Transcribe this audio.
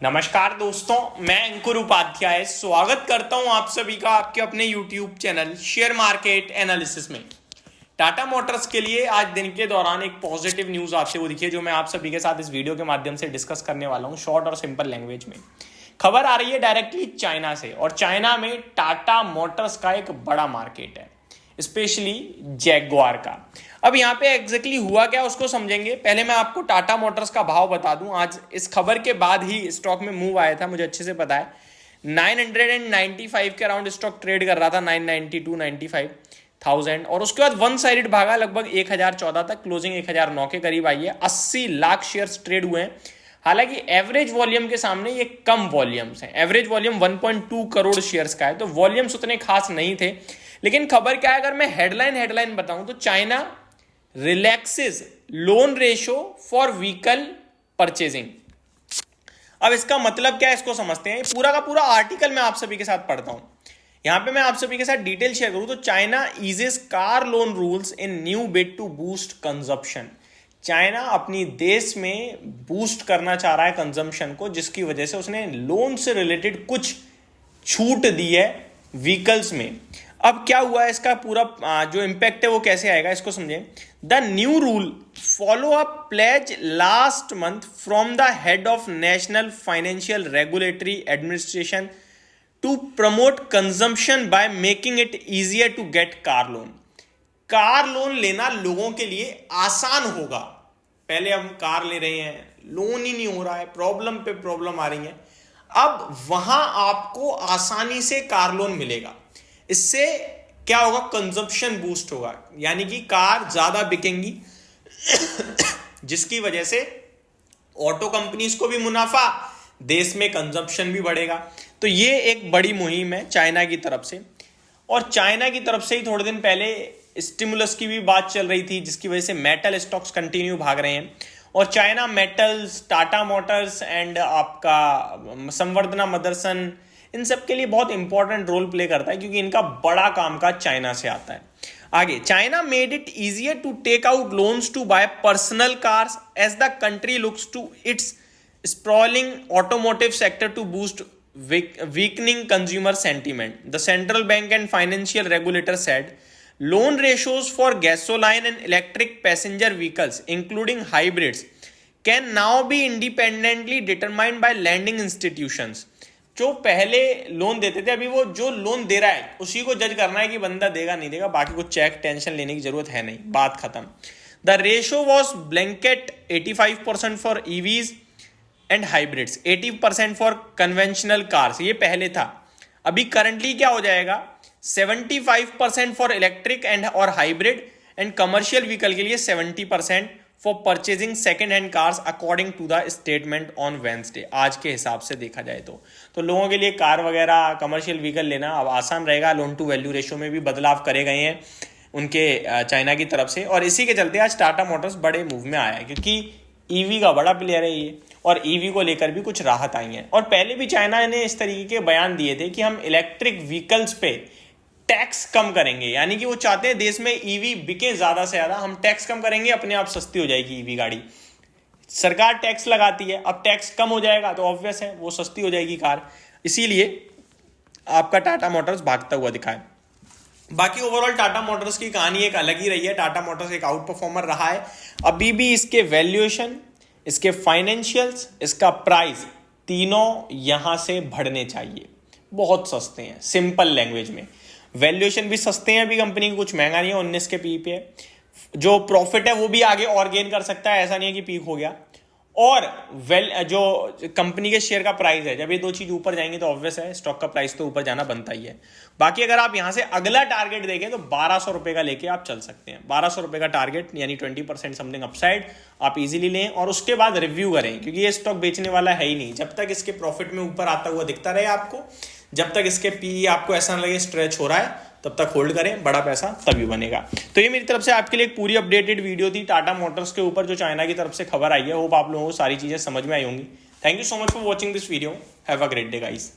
नमस्कार दोस्तों, मैं अंकुर उपाध्याय स्वागत करता हूं आप सभी का आपके अपने YouTube channel share market analysis में। टाटा मोटर्स के लिए आज दिन के दौरान एक पॉजिटिव न्यूज आपसे वो दिखी है जो मैं आप सभी के साथ इस वीडियो के माध्यम से डिस्कस करने वाला हूं शॉर्ट और सिंपल लैंग्वेज में। खबर आ रही है डायरेक्टली चाइना से और चाइना में टाटा मोटर्स का एक बड़ा मार्केट है, स्पेशली जैगुआर का। अब यहाँ पे एग्जैक्टली हुआ क्या उसको समझेंगे। पहले मैं आपको टाटा मोटर्स का भाव बता दूं। आज इस खबर के बाद ही स्टॉक में मूव आया था, मुझे अच्छे से पता है। 995 के अराउंड स्टॉक ट्रेड कर रहा था, 992 95,000, और उसके बाद वन साइडेड भागा लगभग 1014 तक, क्लोजिंग 1009 के करीब आई है। 80 लाख शेयर्स ट्रेड हुए हैं। हालांकि एवरेज वॉल्यूम के सामने ये कम वॉल्यूम्स हैं। एवरेज वॉल्यूम 1.2 करोड़ शेयर्स का है, तो वॉल्यूम्स उतने खास नहीं थे। लेकिन खबर क्या है, अगर मैं हेडलाइन बताऊं तो China relaxes loan ratio for vehicle purchasing. अब इसका मतलब क्या है, इसको समझते हैं। पूरा का पूरा आर्टिकल मैं आप सभी के साथ पढ़ता हूं। यहां पे मैं आप सभी के साथ डिटेल शेयर करूं तो China eases car loan rules in new bid to boost consumption. China अपनी देश में बूस्ट करना चाह रहा है कंजम्पशन को, जिसकी वजह से उसने लोन से रिलेटेड कुछ छूट दी है व्हीकल्स में। अब क्या हुआ है, इसका पूरा जो इंपैक्ट है वो कैसे आएगा इसको समझें। The new rule follow a pledge last month from the head of national financial regulatory administration to promote consumption by making it easier to get car loan. Car loan लेना लोगों के लिए आसान होगा। पहले हम कार ले रहे हैं, लोन ही नहीं हो रहा है, प्रॉब्लम पे प्रॉब्लम आ रही है। अब वहां आपको आसानी से कार लोन मिलेगा। इससे क्या होगा, कंजप्शन बूस्ट होगा, यानी कि कार ज्यादा बिकेंगी जिसकी वजह से ऑटो कंपनीज को भी मुनाफा, देश में कंजप्शन भी बढ़ेगा। तो ये एक बड़ी मुहिम है चाइना की तरफ से। और चाइना की तरफ से ही थोड़े दिन पहले स्टिमुलस की भी बात चल रही थी, जिसकी वजह से मेटल स्टॉक्स कंटिन्यू भाग रहे हैं। और China metals, Tata Motors and आपका संवर्धना मदरसन, इन सब के लिए बहुत इंपॉर्टेंट रोल प्ले करता है, क्योंकि इनका बड़ा कामकाज चाइना से आता है। आगे, China made it easier to take out loans to buy personal cars as the country looks to its sprawling automotive sector to boost weakening consumer sentiment. The central bank and financial regulator said loan ratios for gasoline and electric passenger vehicles, including hybrids, can now be independently determined by lending institutions. जो पहले loan देते थे, अभी वो जो loan दे रहा है उसी को जज करना है कि बंदा देगा नहीं देगा, बाकी कुछ चेक टेंशन लेने की जरूरत है नहीं, बात खत्म। The ratio was blanket 85% for EVs and hybrids, 80% for conventional cars. ये पहले था। अभी करंटली क्या हो जाएगा, 75% फॉर इलेक्ट्रिक एंड और हाइब्रिड, एंड कमर्शियल व्हीकल के लिए 70% for purchasing second hand cars according to the statement on Wednesday. आज के हिसाब से देखा जाए तो लोगों के लिए कार वगैरह कमर्शियल व्हीकल लेना अब आसान रहेगा। लोन टू वैल्यू रेशियो में भी बदलाव करे गए हैं उनके चाइना की तरफ से, और इसी के चलते आज टाटा मोटर्स बड़े मूव में आया है, क्योंकि ईवी का बड़ा प्लेयर है ये, और ईवी को लेकर भी कुछ राहत आई है। और पहले भी चाइना ने इस तरीके के बयान दिए थे कि हम इलेक्ट्रिक व्हीकल्स पे टैक्स कम करेंगे, यानी कि वो चाहते हैं देश में ईवी बिके ज्यादा से ज्यादा, हम टैक्स कम करेंगे, अपने आप सस्ती हो जाएगी ईवी गाड़ी। सरकार टैक्स लगाती है, अब टैक्स कम हो जाएगा तो ऑब्वियस है वो सस्ती हो जाएगी कार। इसीलिए आपका टाटा मोटर्स भागता हुआ दिखा है। बाकी ओवरऑल टाटा मोटर्स की कहानी एक अलग ही रही है। टाटा मोटर्स एक आउट परफॉर्मर रहा है। अभी भी इसके वैल्यूएशन, इसके फाइनेंशियल्स, इसका प्राइस, तीनों यहां से बढ़ने चाहिए। बहुत सस्ते हैं, सिंपल लैंग्वेज में। वैल्यूएशन भी सस्ते हैं, अभी कंपनी की कुछ महंगा नहीं है, 19 के पी पे है। जो प्रॉफिट है वो भी आगे और गेन कर सकता है, ऐसा नहीं है कि पीक हो गया। और जो कंपनी के शेयर का प्राइस है, जब ये दो चीज ऊपर जाएंगे तो ऑब्वियस है स्टॉक का प्राइस तो ऊपर जाना बनता ही है। बाकी अगर आप यहां से अगला टारगेट देखें तो 1200 रुपए का लेके आप चल सकते हैं। 1200 रुपए का टारगेट, यानी 20% समथिंग अपसाइड आप इजीली लें, और उसके बाद रिव्यू करें, क्योंकि ये स्टॉक बेचने वाला है ही नहीं। जब तक इसके प्रॉफिट में ऊपर आता हुआ दिखता रहे आपको, जब तक इसके पी आपको ऐसा लगे स्ट्रेच हो रहा है, तब तक होल्ड करें, बड़ा पैसा तभी बनेगा। तो ये मेरी तरफ से आपके लिए एक पूरी अपडेटेड वीडियो थी टाटा मोटर्स के ऊपर, जो चाइना की तरफ से खबर आई है। होप आप लोगों को सारी चीजें समझ में आई होंगी। Thank you so much for watching this video. Have a great day guys.